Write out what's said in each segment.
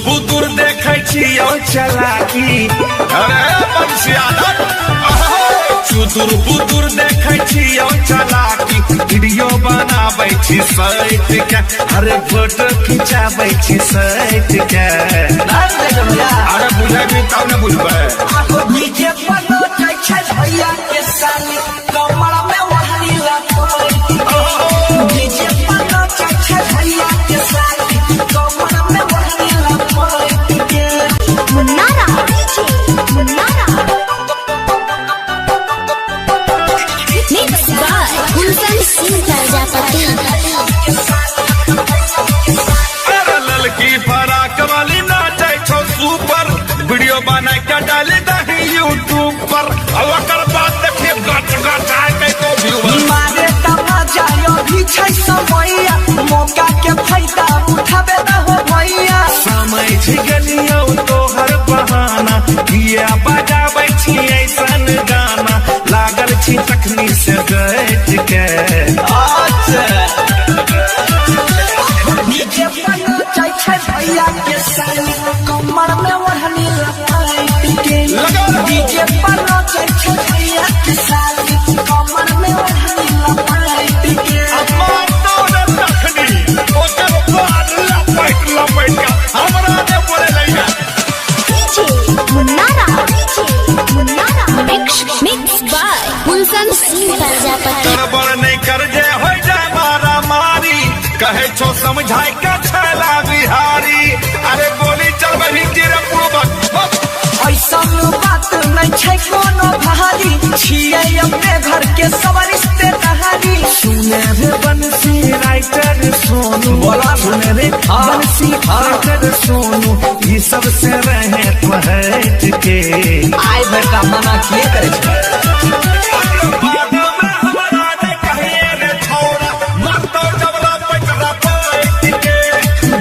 बुदुर देखे छियो चलाकी। अरे बंसियादर चुदुर बुदुर देखे छियो चलाकी। वीडियो बनाबै छी सैट के, अरे फोटो खिंचाबै छी सैट के। अरे बुझेबी तब न बुझबै। डीजे पर नाचै छै भैया के साली, कमर में ओढ़नी लपेट। डीजे पर नाचै छै भैया के साली, कमर में ओढ़नी लपेट के। मुन्नारा डीजे मुन्नारा मिक्स बाय गुलशन सिंह प्रजापति। अरे ललकी फराक वाली नाचै छौ सुपर, वीडियो बना के डाल दही यूट्यूब पर। ओकर बाद देखिए गच गच आके तो व्यूअर मारे तमाचा यो भी छै समैया, मौका के फायदा उठाबे न हो भैया। समय छी गेलियो तोहर बहाना, किया बजाबै छी ऐसन गाना। लागल छी तखनी से गैट के। डीजे पर नाचै छै भैया के साली, कमर में ओढ़नी लपेट के। डीजे पर नाचै छै भैया के साली, कमर में ओढ़नी लपेट के। मार दो रे तखनी, ओकर बाद लपेट लपेट के हमरा ने बोले लइका। डीजे मुन्नारा मिक्स बाय गुलशन सिंह प्रजापति। गड़बड़ नहीं कर जे हो जाए मारा मारी, कहे छो समझाई का छैला बिहारी। अरे गोली चलबही तेरे पूर्वक। ऐसा बात नहीं छै कोनो भारी, छियै अपने घर के सब रिश्तेदारी। सुने रे बंसी राइटर सोनू, बोला सुने रे बंसी राइटर सोनू, ये सबसे रहे पहट के। आय बेटा मना किए करे छै।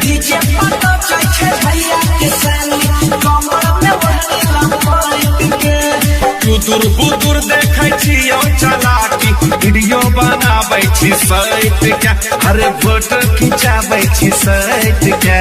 डीजे पर नाचै छै भैया के साली, कमर में ओढ़नी लपेट के। चुदुर बुदुर देखे छियो चलाकी। वीडियो बनाबै छी सैट के, अरे फोटो खिंचाबै छी सैट के।